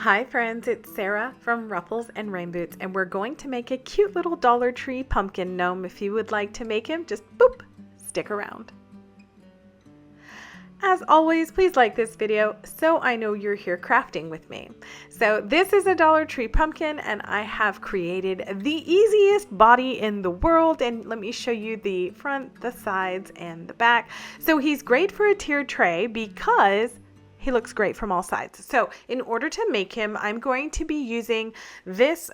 Hi friends, it's Sarah from Ruffles and Rain Boots, and we're going to make a cute little Dollar Tree pumpkin gnome. If you would like to make him, just boop, stick around. As always, please like this video so I know you're here crafting with me. So this is a Dollar Tree pumpkin, and I have created the easiest body in the world, and let me show you the front, the sides, and the back. So he's great for a tiered tray because he looks great from all sides. So in order to make him, I'm going to be using this.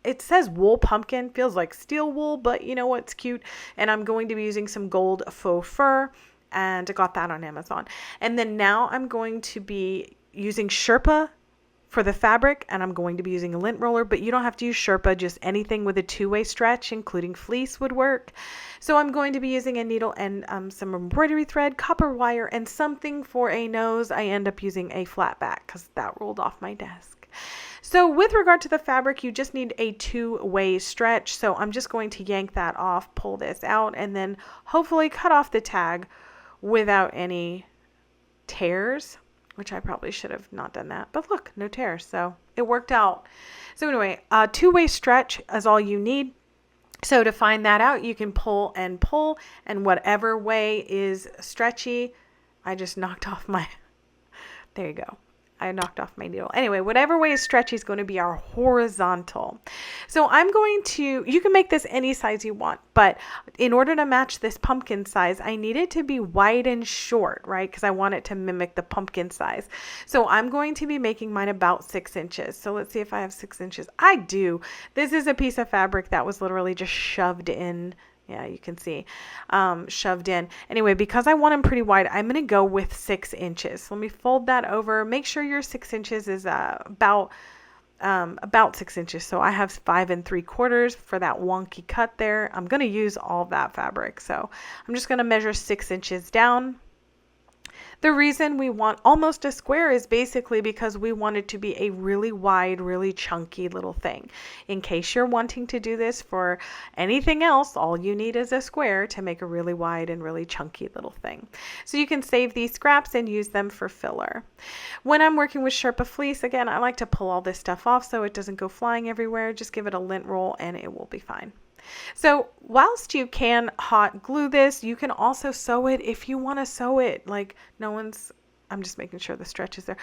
It says wool pumpkin, feels like steel wool, but you know what's cute. And I'm going to be using some gold faux fur, and I got that on Amazon. And then now I'm going to be using Sherpa for the fabric, and I'm going to be using a lint roller, but you don't have to use Sherpa, just anything with a two-way stretch, including fleece, would work. So I'm going to be using a needle and some embroidery thread, copper wire, and something for a nose. I end up using a flat back because that rolled off my desk. So with regard to the fabric, you just need a two-way stretch. So I'm just going to yank that off, pull this out, and then hopefully cut off the tag without any tears, which I probably should have not done that, but look, no tears, so it worked out. So anyway, a two-way stretch is all you need. So to find that out, you can pull, and whatever way is stretchy, I just knocked off my, there you go. I knocked off my needle. Anyway, whatever way is stretchy is going to be our horizontal. So I'm going to, you can make this any size you want, but in order to match this pumpkin size, I need it to be wide and short, right? Because I want it to mimic the pumpkin size. So I'm going to be making mine about 6 inches. So let's see if I have 6 inches. I do. This is a piece of fabric that was literally just shoved in. Yeah, you can see, shoved in. Anyway, because I want them pretty wide, I'm going to go with 6 inches. So let me fold that over. Make sure your 6 inches is about 6 inches. So I have 5 3/4 for that wonky cut there. I'm going to use all of that fabric. So I'm just going to measure 6 inches down. The reason we want almost a square is basically because we want it to be a really wide, really chunky little thing. In case you're wanting to do this for anything else, all you need is a square to make a really wide and really chunky little thing. So you can save these scraps and use them for filler. When I'm working with Sherpa fleece, again, I like to pull all this stuff off so it doesn't go flying everywhere. Just give it a lint roll and it will be fine. So whilst you can hot glue this, you can also sew it if you want to sew it. Like I'm just making sure the stretch is there.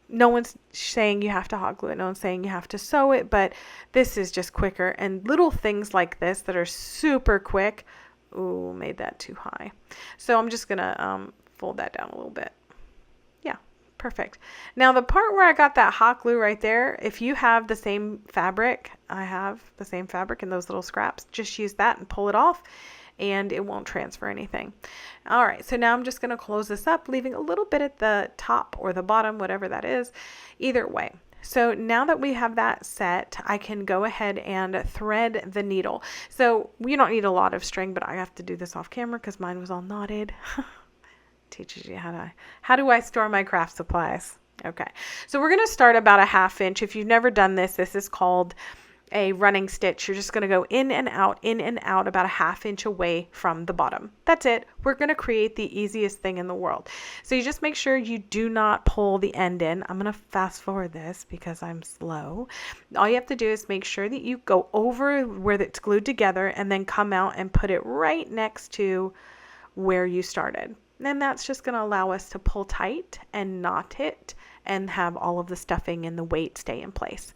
No one's saying you have to hot glue it. No one's saying you have to sew it, but this is just quicker. And little things like this that are super quick. Ooh, made that too high. So I'm just going to fold that down a little bit. Perfect. Now the part where I got that hot glue right there, if you have the same fabric, I have the same fabric in those little scraps, just use that and pull it off and it won't transfer anything. All right, so now I'm just going to close this up, leaving a little bit at the top or the bottom, whatever that is, either way. So now that we have that set, I can go ahead and thread the needle. So you don't need a lot of string, but I have to do this off camera because mine was all knotted. Teaches you how do I store my craft supplies. Okay, so we're going to start about a 1/2 inch. If you've never done this, this is called a running stitch. You're just going to go in and out about a 1/2 inch away from the bottom. That's it. We're going to create the easiest thing in the world. So you just make sure you do not pull the end in. I'm going to fast forward this because I'm slow. All you have to do is make sure that you go over where it's glued together and then come out and put it right next to where you started. And that's just going to allow us to pull tight and knot it and have all of the stuffing and the weight stay in place.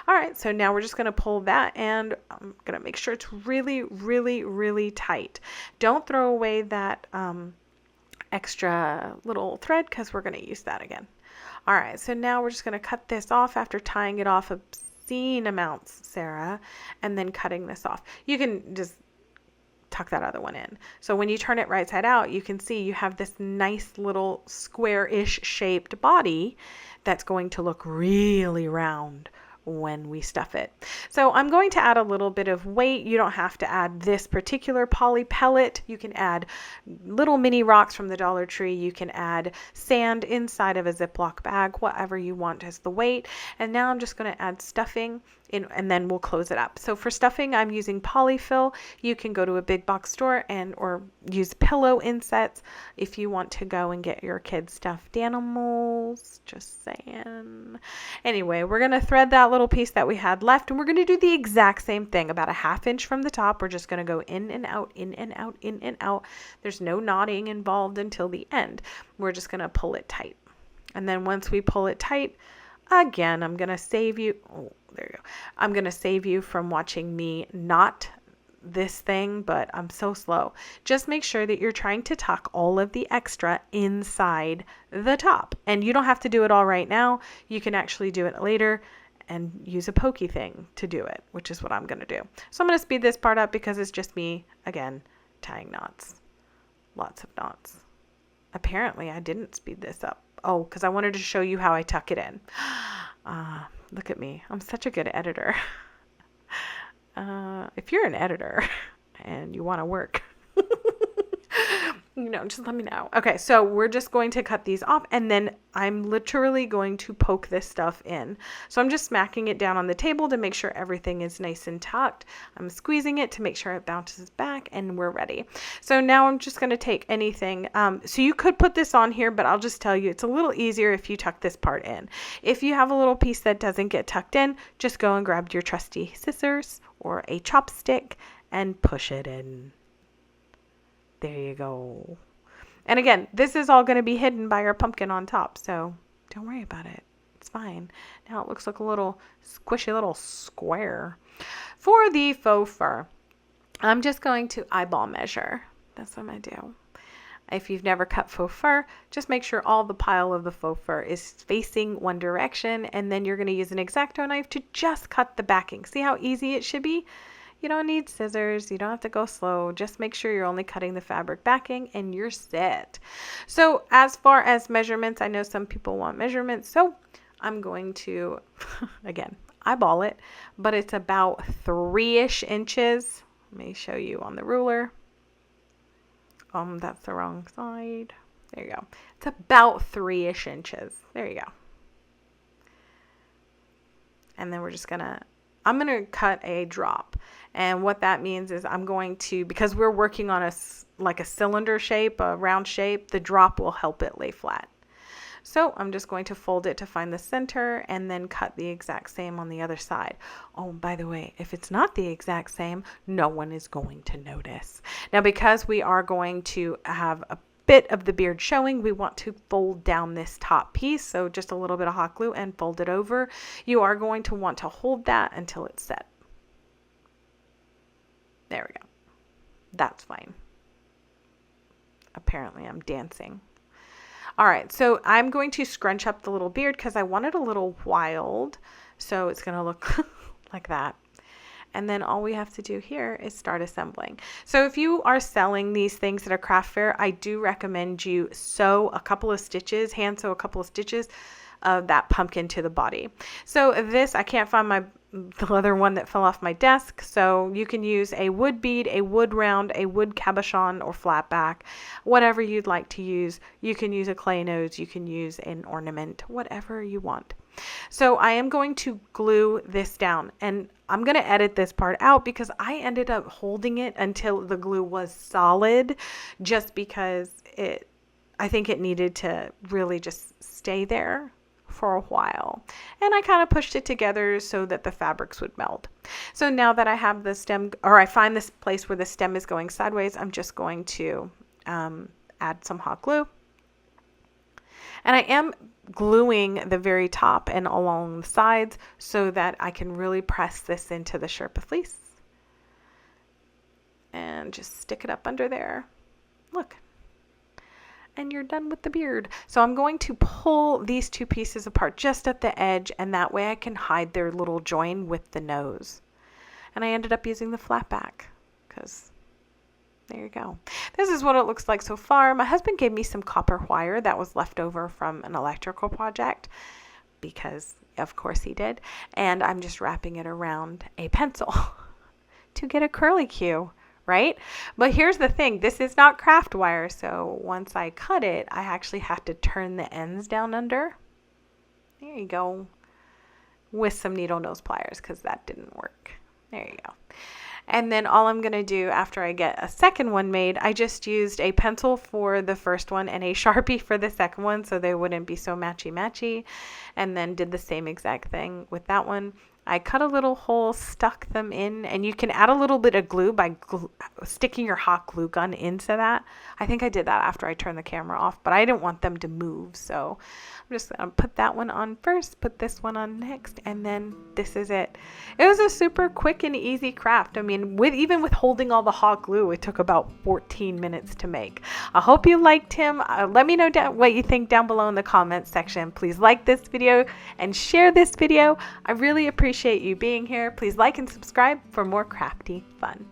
All right, so now we're just going to pull that, and I'm going to make sure it's really, really, really tight. Don't throw away that extra little thread because we're going to use that again. All right, so now we're just going to cut this off after tying it off obscene amounts, Sarah, and then cutting this off. You can just tuck that other one in. So when you turn it right side out, you can see you have this nice little square-ish shaped body that's going to look really round when we stuff it. So I'm going to add a little bit of weight. You don't have to add this particular poly pellet. You can add little mini rocks from the Dollar Tree. You can add sand inside of a Ziploc bag, whatever you want as the weight. And now I'm just going to add stuffing in, and then we'll close it up. So for stuffing, I'm using polyfill. You can go to a big box store or use pillow insets if you want to go and get your kids stuffed animals. Just saying. Anyway, we're going to thread that little piece that we had left, and we're going to do the exact same thing. About a 1/2 inch from the top, we're just going to go in and out, in and out, in and out. There's no knotting involved until the end. We're just going to pull it tight. And then once we pull it tight, again, I'm going to save you. Oh, there you go. I'm going to save you from watching me knot this thing, but I'm so slow. Just make sure that you're trying to tuck all of the extra inside the top. And you don't have to do it all right now. You can actually do it later and use a pokey thing to do it, which is what I'm going to do. So I'm going to speed this part up because it's just me, again, tying knots. Lots of knots. Apparently, I didn't speed this up. Oh, because I wanted to show you how I tuck it in. Look at me. I'm such a good editor. If you're an editor and you want to work, just let me know. Okay, so we're just going to cut these off, and then I'm literally going to poke this stuff in. So I'm just smacking it down on the table to make sure everything is nice and tucked. I'm squeezing it to make sure it bounces back, and we're ready. So now I'm just going to take anything. So you could put this on here, but I'll just tell you it's a little easier if you tuck this part in. If you have a little piece that doesn't get tucked in, just go and grab your trusty scissors or a chopstick and push it in. There you go. And again, this is all going to be hidden by our pumpkin on top, so don't worry about it. It's fine. Now it looks like a little squishy little square. For the faux fur, I'm just going to eyeball measure. That's what I'm going to do. If you've never cut faux fur, just make sure all the pile of the faux fur is facing one direction, and then you're going to use an X-Acto knife to just cut the backing. See how easy it should be? You don't need scissors. You don't have to go slow. Just make sure you're only cutting the fabric backing and you're set. So as far as measurements, I know some people want measurements. So I'm going to, again, eyeball it, but it's about 3-ish inches. Let me show you on the ruler. That's the wrong side. There you go. It's about 3-ish inches. There you go. And then we're just I'm going to cut a drop. And what that means is I'm going to, because we're working on a cylinder shape, a round shape, the drop will help it lay flat. So I'm just going to fold it to find the center and then cut the exact same on the other side. Oh, by the way, if it's not the exact same, no one is going to notice. Now, because we are going to have a bit of the beard showing, we want to fold down this top piece. So just a little bit of hot glue and fold it over. You are going to want to hold that until it's set. There we go. That's fine. Apparently I'm dancing. All right, so I'm going to scrunch up the little beard because I want it a little wild. So it's going to look like that. And then all we have to do here is start assembling. So if you are selling these things at a craft fair, I do recommend you sew a couple of stitches, hand sew a couple of stitches of that pumpkin to the body. So this, I can't find the other one that fell off my desk. So you can use a wood bead, a wood round, a wood cabochon or flat back, whatever you'd like to use. You can use a clay nose, you can use an ornament, whatever you want. So I am going to glue this down, and I'm going to edit this part out because I ended up holding it until the glue was solid, just because I think it needed to really just stay there for a while. And I kind of pushed it together so that the fabrics would melt. So now that I have the stem, or I find this place where the stem is going sideways, I'm just going to add some hot glue. And I am gluing the very top and along the sides so that I can really press this into the Sherpa fleece. And just stick it up under there. Look. And you're done with the beard. So I'm going to pull these two pieces apart just at the edge, and that way I can hide their little join with the nose. And I ended up using the flat back because there you go. This is what it looks like so far. My husband gave me some copper wire that was left over from an electrical project. because of course he did. And I'm just wrapping it around a pencil to get a curlicue, right? But here's the thing, this is not craft wire, so once I cut it, I actually have to turn the ends down under. There you go. With some needle nose pliers, because that didn't work. There you go. And then all I'm going to do after I get a second one made, I just used a pencil for the first one and a Sharpie for the second one so they wouldn't be so matchy-matchy. And then did the same exact thing with that one. I cut a little hole, stuck them in, and you can add a little bit of glue by sticking your hot glue gun into that. I think I did that after I turned the camera off, but I didn't want them to move, so I'm just going to put that one on first, put this one on next, and then this is it. It was a super quick and easy craft. I mean, even with holding all the hot glue, it took about 14 minutes to make. I hope you liked him. Let me know what you think down below in the comments section. Please like this video and share this video. I really appreciate you being here. Please like and subscribe for more crafty fun.